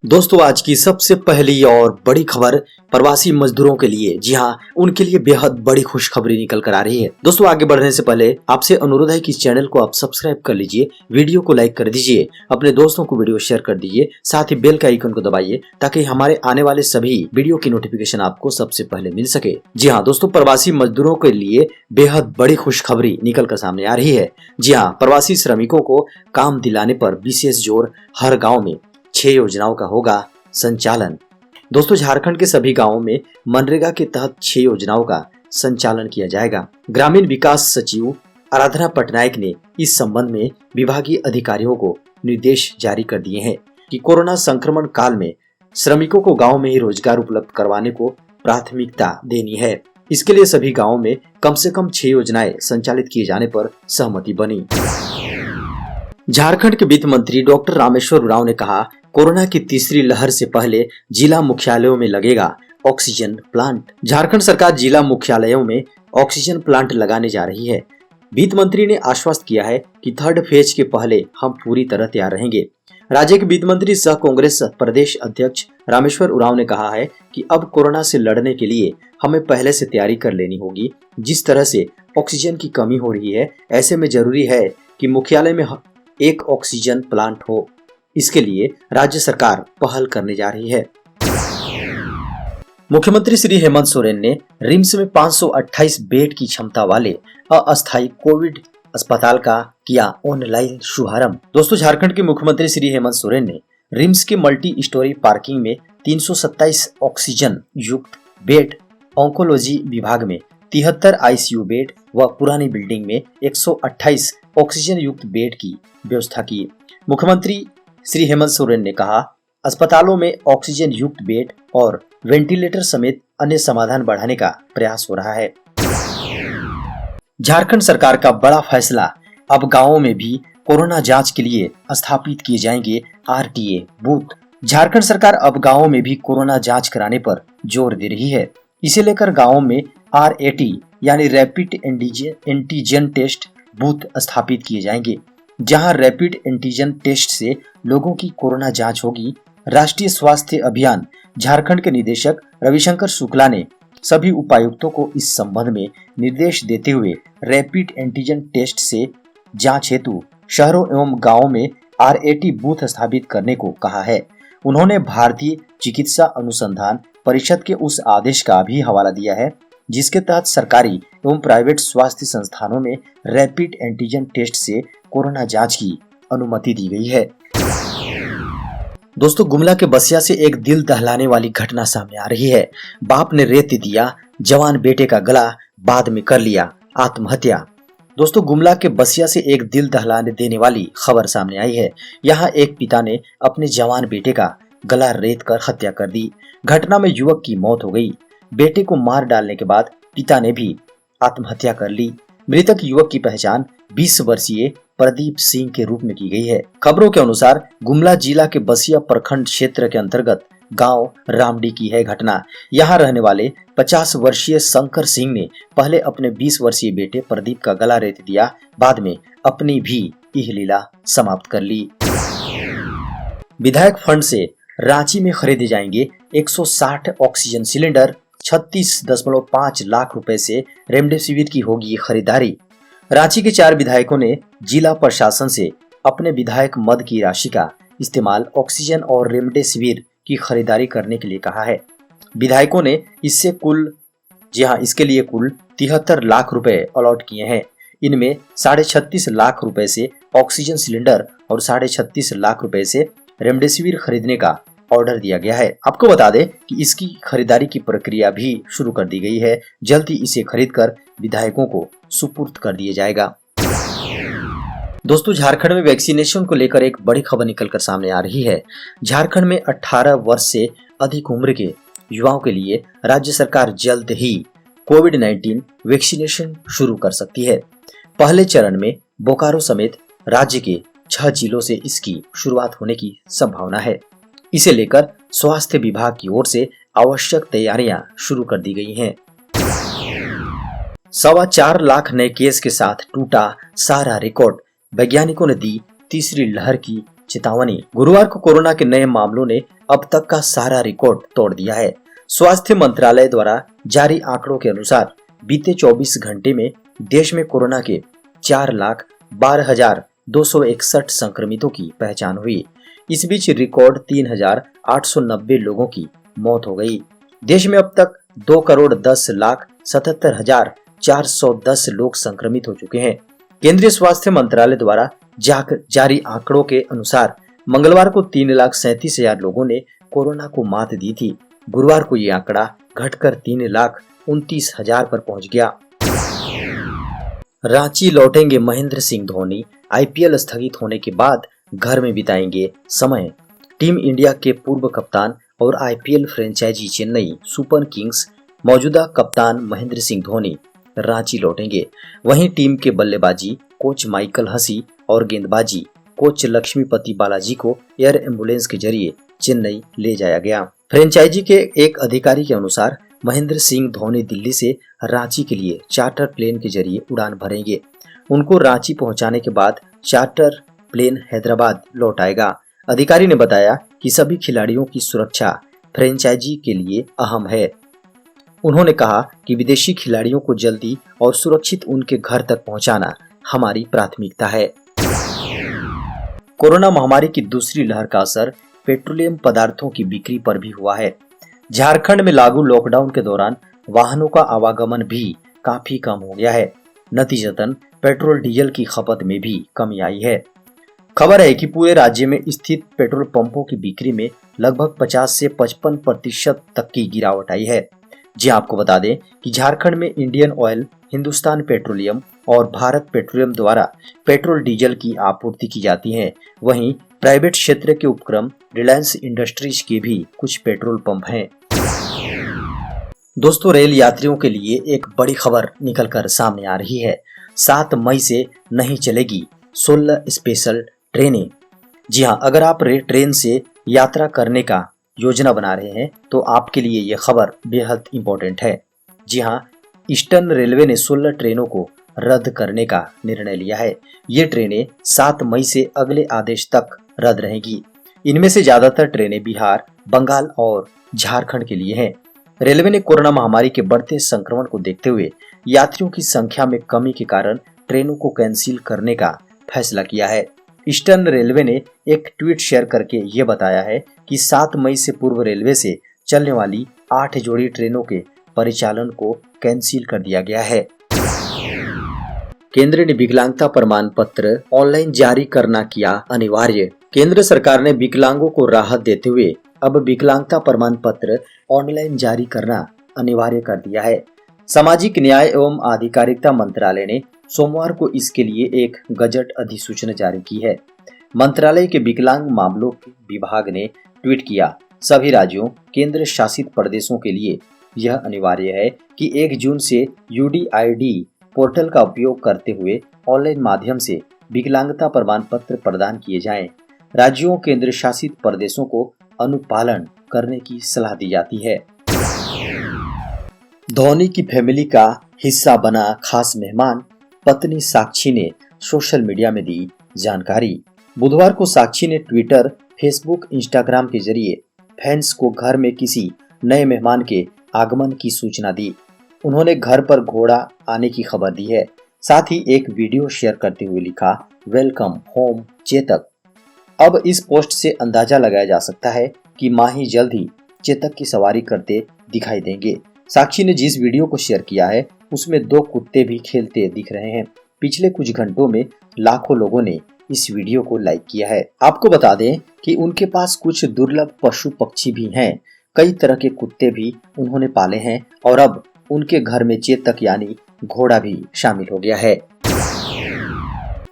दोस्तों आज की सबसे पहली और बड़ी खबर प्रवासी मजदूरों के लिए, जी हाँ, उनके लिए बेहद बड़ी खुशखबरी निकल कर आ रही है। दोस्तों आगे बढ़ने से पहले आपसे अनुरोध है कि इस चैनल को आप सब्सक्राइब कर लीजिए, वीडियो को लाइक कर दीजिए, अपने दोस्तों को वीडियो शेयर कर दीजिए, साथ ही बेल के आइकन को दबाइए ताकि हमारे आने वाले सभी वीडियो की नोटिफिकेशन आपको सबसे पहले मिल सके। जी हाँ दोस्तों, प्रवासी मजदूरों के लिए बेहद बड़ी खुशखबरी निकल कर सामने आ रही है। जी हाँ, प्रवासी श्रमिकों को काम दिलाने पर विशेष जोर, हर गाँव में 6 योजनाओं का होगा संचालन। दोस्तों झारखंड के सभी गांवों में मनरेगा के तहत 6 योजनाओं का संचालन किया जाएगा। ग्रामीण विकास सचिव आराधना पटनायक ने इस संबंध में विभागीय अधिकारियों को निर्देश जारी कर दिए हैं कि कोरोना संक्रमण काल में श्रमिकों को गांव में ही रोजगार उपलब्ध करवाने को प्राथमिकता देनी है। इसके लिए सभी गांवों में कम से कम 6 योजनाएं संचालित किए जाने पर सहमति बनी। झारखंड के वित्त मंत्री डॉक्टर रामेश्वर उरांव ने कहा, कोरोना की तीसरी लहर से पहले जिला मुख्यालयों में लगेगा ऑक्सीजन प्लांट। झारखंड सरकार जिला मुख्यालयों में ऑक्सीजन प्लांट लगाने जा रही है। वित्त मंत्री ने आश्वस्त किया है कि थर्ड फेज के पहले हम पूरी तरह तैयार रहेंगे। राज्य के वित्त मंत्री सह कांग्रेस प्रदेश अध्यक्ष रामेश्वर उरांव ने कहा है कि अब कोरोना से लड़ने के लिए हमें पहले से तैयारी कर लेनी होगी। जिस तरह से ऑक्सीजन की कमी हो रही है, ऐसे में जरूरी है कि मुख्यालय में एक ऑक्सीजन प्लांट हो। इसके लिए राज्य सरकार पहल करने जा रही है। मुख्यमंत्री श्री हेमंत सोरेन ने रिम्स में 528 बेड की क्षमता वाले अस्थायी कोविड अस्पताल का किया ऑनलाइन शुभारंभ। दोस्तों झारखंड के मुख्यमंत्री श्री हेमंत सोरेन ने रिम्स के मल्टी स्टोरी पार्किंग में 327 ऑक्सीजन युक्त बेड, ऑन्कोलॉजी विभाग में 73 आईसीयू बेड व पुरानी बिल्डिंग में 128 ऑक्सीजन युक्त बेड की व्यवस्था की। मुख्यमंत्री श्री हेमंत सोरेन ने कहा, अस्पतालों में ऑक्सीजन युक्त बेड और वेंटिलेटर समेत अन्य समाधान बढ़ाने का प्रयास हो रहा है। झारखंड सरकार का बड़ा फैसला, अब गांवों में भी कोरोना जांच के लिए स्थापित किए जाएंगे आरटीए बूथ। झारखंड सरकार अब गांवों में भी कोरोना जांच कराने पर जोर दे रही है। इसे लेकर गांवों में आरएटी यानी रैपिड एंटीजन टेस्ट बूथ स्थापित किए जाएंगे, जहां रैपिड एंटीजन टेस्ट से लोगों की कोरोना जांच होगी। राष्ट्रीय स्वास्थ्य अभियान झारखंड के निदेशक रविशंकर शुक्ला ने सभी उपायुक्तों को इस संबंध में निर्देश देते हुए रैपिड एंटीजन टेस्ट से जांच हेतु शहरों एवं गांवों में आरएटी बूथ स्थापित करने को कहा है। उन्होंने भारतीय चिकित्सा अनुसंधान परिषद के उस आदेश का भी हवाला दिया है जिसके तहत सरकारी एवं प्राइवेट स्वास्थ्य संस्थानों में रैपिड एंटीजन टेस्ट से कोरोना जांच की अनुमति दी गई है। दोस्तों गुमला के बसिया से एक दिल दहलाने वाली घटना सामने आ रही है। बाप ने रेत दिया, जवान बेटे का गला, बाद में कर लिया आत्महत्या। दोस्तों गुमला के बसिया से एक दिल दहलाने देने वाली खबर सामने आई है। यहाँ एक पिता ने अपने जवान बेटे का गला रेत कर हत्या कर दी। घटना में युवक की मौत हो गई। बेटे को मार डालने के बाद पिता ने भी आत्महत्या कर ली। मृतक युवक की पहचान 20 वर्षीय प्रदीप सिंह के रूप में की गई है। खबरों के अनुसार गुमला जिला के बसिया प्रखंड क्षेत्र के अंतर्गत गांव रामडी की है घटना। यहां रहने वाले 50 वर्षीय शंकर सिंह ने पहले अपने 20 वर्षीय बेटे प्रदीप का गला रेत दिया, बाद में अपनी भी यह लीला समाप्त कर ली। विधायक फंड से रांची में खरीदे जाएंगे 160 ऑक्सीजन सिलेंडर। 36.5 लाख रुपए से रेमडेसिविर की होगी खरीदारी। रांची के 4 विधायकों ने जिला प्रशासन से अपने विधायक मद की राशि का इस्तेमाल ऑक्सीजन और रेमडेसिविर की खरीदारी करने के लिए कहा है। विधायकों ने इसके लिए कुल 73 लाख रुपए अलॉट किए हैं। इनमें 36.5 लाख रुपए से ऑक्सीजन सिलेंडर और 36.5 लाख रुपए से रेमडेसिविर खरीदने का ऑर्डर दिया गया है। आपको बता दें कि इसकी खरीदारी की प्रक्रिया भी शुरू कर दी गई है। जल्द ही इसे खरीदकर विधायकों को सुपुर्द कर दिया जाएगा। दोस्तों झारखंड में वैक्सीनेशन को लेकर एक बड़ी खबर निकलकर सामने आ रही है। झारखंड में 18 वर्ष से अधिक उम्र के युवाओं के लिए राज्य सरकार जल्द ही कोविड-19 वैक्सीनेशन शुरू कर सकती है। पहले चरण में बोकारो समेत राज्य के 6 जिलों से इसकी शुरुआत होने की संभावना है। इसे लेकर स्वास्थ्य विभाग की ओर से आवश्यक तैयारियां शुरू कर दी गई हैं। 4.25 लाख नए केस के साथ टूटा सारा रिकॉर्ड। वैज्ञानिकों ने दी तीसरी लहर की चेतावनी। गुरुवार को कोरोना के नए मामलों ने अब तक का सारा रिकॉर्ड तोड़ दिया है। स्वास्थ्य मंत्रालय द्वारा जारी आंकड़ों के अनुसार बीते 24 घंटे में देश में कोरोना के 4,12,261 संक्रमितों की पहचान हुई। इस बीच रिकॉर्ड 3,890 लोगों की मौत हो गई। देश में अब तक 2,10,77,410 लोग संक्रमित हो चुके हैं। केंद्रीय स्वास्थ्य मंत्रालय द्वारा जारी आंकड़ों के अनुसार मंगलवार को 3,37,000 लोगों ने कोरोना को मात दी थी। गुरुवार को ये आंकड़ा घटकर 3,29,000 पर पहुंच गया। रांची लौटेंगे महेंद्र सिंह धोनी। आईपीएल स्थगित होने के बाद घर में बिताएंगे समय। टीम इंडिया के पूर्व कप्तान और IPL franchise Chennai Super Kings मौजूदा कप्तान महेंद्र सिंह धोनी रांची लौटेंगे। वहीं टीम के बल्लेबाजी कोच माइकल हसी और गेंदबाजी कोच लक्ष्मीपति बालाजी को एयर एम्बुलेंस के जरिए चेन्नई ले जाया गया। फ्रेंचाइजी के एक अधिकारी के अनुसार महेंद्र सिंह धोनी दिल्ली से रांची के लिए चार्टर प्लेन के जरिए उड़ान भरेंगे। उनको रांची पहुंचाने के बाद चार्टर प्लेन हैदराबाद लौट आएगा। अधिकारी ने बताया कि सभी खिलाड़ियों की सुरक्षा फ्रेंचाइजी के लिए अहम है। उन्होंने कहा कि विदेशी खिलाड़ियों को जल्दी और सुरक्षित उनके घर तक पहुंचाना हमारी प्राथमिकता है। कोरोना महामारी की दूसरी लहर का असर पेट्रोलियम पदार्थों की बिक्री पर भी हुआ है। झारखंड में लागू लॉकडाउन के दौरान वाहनों का आवागमन भी काफी कम हो गया है। नतीजतन पेट्रोल डीजल की खपत में भी कमी आई है। खबर है कि पूरे राज्य में स्थित पेट्रोल पंपों की बिक्री में लगभग 50 से 55% तक की गिरावट आई है। जी आपको बता दें कि झारखंड में इंडियन ऑयल, हिंदुस्तान पेट्रोलियम और भारत पेट्रोलियम द्वारा पेट्रोल डीजल की आपूर्ति की जाती है। वहीं प्राइवेट क्षेत्र के उपक्रम रिलायंस इंडस्ट्रीज के भी कुछ पेट्रोल पंप हैं। दोस्तों, रेल यात्रियों के लिए एक बड़ी खबर निकलकर सामने आ रही है। 7 मई से नहीं चलेगी 16 स्पेशल ट्रेनें। जी हाँ, अगर आप ट्रेन से यात्रा करने का योजना बना रहे हैं तो आपके लिए यह खबर बेहद इंपॉर्टेंट है। जी हाँ, ईस्टर्न रेलवे ने 16 ट्रेनों को रद्द करने का निर्णय लिया है। ये ट्रेनें 7 मई से अगले आदेश तक रद्द रहेंगी। इनमें से ज्यादातर ट्रेनें बिहार, बंगाल और झारखंड के लिए हैं। रेलवे ने कोरोना महामारी के बढ़ते संक्रमण को देखते हुए यात्रियों की संख्या में कमी के कारण ट्रेनों को कैंसिल करने का फैसला किया है। ईस्टर्न रेलवे ने एक ट्वीट शेयर करके ये बताया है कि 7 मई से पूर्व रेलवे से चलने वाली 8 जोड़ी ट्रेनों के परिचालन को कैंसिल कर दिया गया है। केंद्र ने विकलांगता प्रमाण पत्र ऑनलाइन जारी करना किया अनिवार्य। केंद्र सरकार ने विकलांगों को राहत देते हुए अब विकलांगता प्रमाण पत्र ऑनलाइन जारी करना अनिवार्य कर दिया है। सामाजिक न्याय एवं आधिकारिता मंत्रालय ने सोमवार को इसके लिए एक गजट अधिसूचना जारी की है। मंत्रालय के विकलांग मामलों के विभाग ने ट्वीट किया, सभी राज्यों, केंद्र शासित प्रदेशों के लिए यह अनिवार्य है कि 1 जून से UDID पोर्टल का उपयोग करते हुए ऑनलाइन माध्यम से विकलांगता प्रमाण पत्र प्रदान किए जाएं। राज्यों, केंद्र शासित प्रदेशों को अनुपालन करने की सलाह दी जाती है। धोनी की फैमिली का हिस्सा बना खास मेहमान, पत्नी साक्षी ने सोशल मीडिया में दी जानकारी। बुधवार को साक्षी ने ट्विटर, फेसबुक, इंस्टाग्राम के जरिए फैंस को घर में किसी नए मेहमान के आगमन की सूचना दी। उन्होंने घर पर घोड़ा आने की खबर दी है। साथ ही एक वीडियो शेयर करते हुए लिखा, वेलकम होम चेतक। अब इस पोस्ट से अंदाजा लगाया जा सकता है कि माही जल्द ही चेतक की सवारी करते दिखाई देंगे। साक्षी ने जिस वीडियो को शेयर किया है उसमें 2 कुत्ते भी खेलते दिख रहे हैं। पिछले कुछ घंटों में लाखों लोगों ने इस वीडियो को लाइक किया है। आपको बता दें कि उनके पास कुछ दुर्लभ पशु पक्षी भी हैं। कई तरह के कुत्ते भी उन्होंने पाले हैं और अब उनके घर में चेतक यानी घोड़ा भी शामिल हो गया है।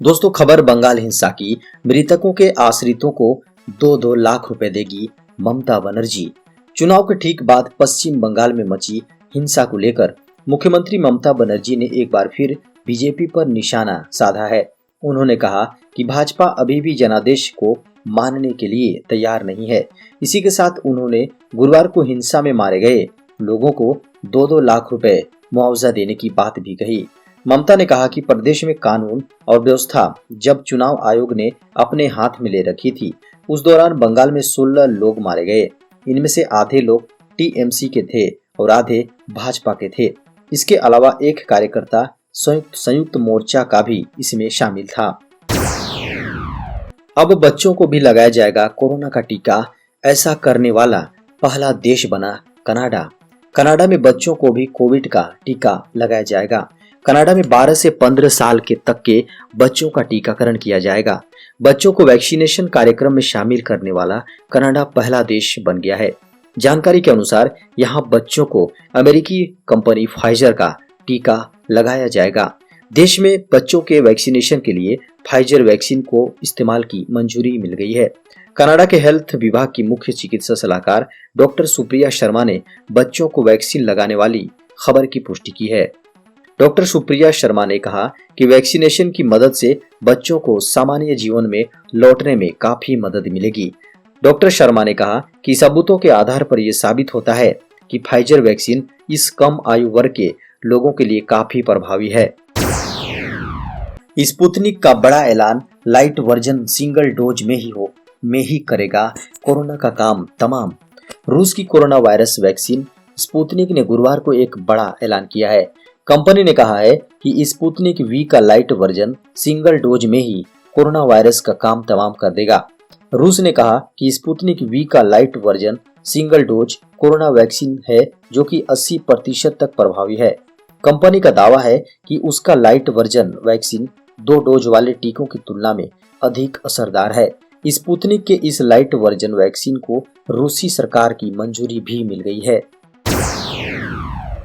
दोस्तों, खबर बंगाल हिंसा की। मृतकों के आश्रितों को 2-2 लाख रुपए देगी ममता बनर्जी। चुनाव के ठीक बाद पश्चिम बंगाल में मची हिंसा को लेकर मुख्यमंत्री ममता बनर्जी ने एक बार फिर बीजेपी पर निशाना साधा है। उन्होंने कहा कि भाजपा अभी भी जनादेश को मानने के लिए तैयार नहीं है। इसी के साथ उन्होंने गुरुवार को हिंसा में मारे गए लोगों को 2-2 लाख रुपए मुआवजा देने की बात भी कही। ममता ने कहा कि प्रदेश में कानून और व्यवस्था जब चुनाव आयोग ने अपने हाथ में ले रखी थी, उस दौरान बंगाल में 16 लोग मारे गए। इनमें से आधे लोग टीएमसी के थे और आधे भाजपा के थे। इसके अलावा एक कार्यकर्ता संयुक्त मोर्चा का भी इसमें शामिल था। अब बच्चों को भी लगाया जाएगा कोरोना का टीका, ऐसा करने वाला पहला देश बना कनाडा। कनाडा में बच्चों को भी कोविड का टीका लगाया जाएगा। कनाडा में 12 से 15 साल के तक के बच्चों का टीकाकरण किया जाएगा। बच्चों को वैक्सीनेशन कार्यक्रम में शामिल करने वाला कनाडा पहला देश बन गया है। जानकारी के अनुसार यहाँ बच्चों को अमेरिकी कंपनी फाइजर का टीका लगाया जाएगा। देश में बच्चों के वैक्सीनेशन के लिए फाइजर वैक्सीन को इस्तेमाल की मंजूरी मिल गई है। कनाडा के हेल्थ विभाग की मुख्य चिकित्सा सलाहकार डॉक्टर सुप्रिया शर्मा ने बच्चों को वैक्सीन लगाने वाली खबर की पुष्टि की है। डॉक्टर सुप्रिया शर्मा ने कहा कि वैक्सीनेशन की मदद से बच्चों को सामान्य जीवन में लौटने में काफी मदद मिलेगी। डॉक्टर शर्मा ने कहा कि सबूतों के आधार पर यह साबित होता है कि फाइजर वैक्सीन इस कम आयु वर्ग के लोगों के लिए काफी प्रभावी है। स्पुतनिक का बड़ा ऐलान, लाइट वर्जन सिंगल डोज में ही करेगा कोरोना का काम तमाम। रूस की कोरोना वायरस वैक्सीन स्पुतनिक ने गुरुवार को एक बड़ा ऐलान किया है। कंपनी ने कहा है कि स्पुतनिक वी का लाइट वर्जन सिंगल डोज में ही कोरोना वायरस का काम तमाम कर देगा। रूस ने कहा कि स्पुतनिक वी का light version single dose corona vaccine है जो कि 80% तक प्रभावी है। कंपनी का दावा है कि उसका लाइट वर्जन वैक्सीन 2 डोज वाले टीकों की तुलना में अधिक असरदार है। स्पुतनिक के इस लाइट वर्जन वैक्सीन को रूसी सरकार की मंजूरी भी मिल गई है।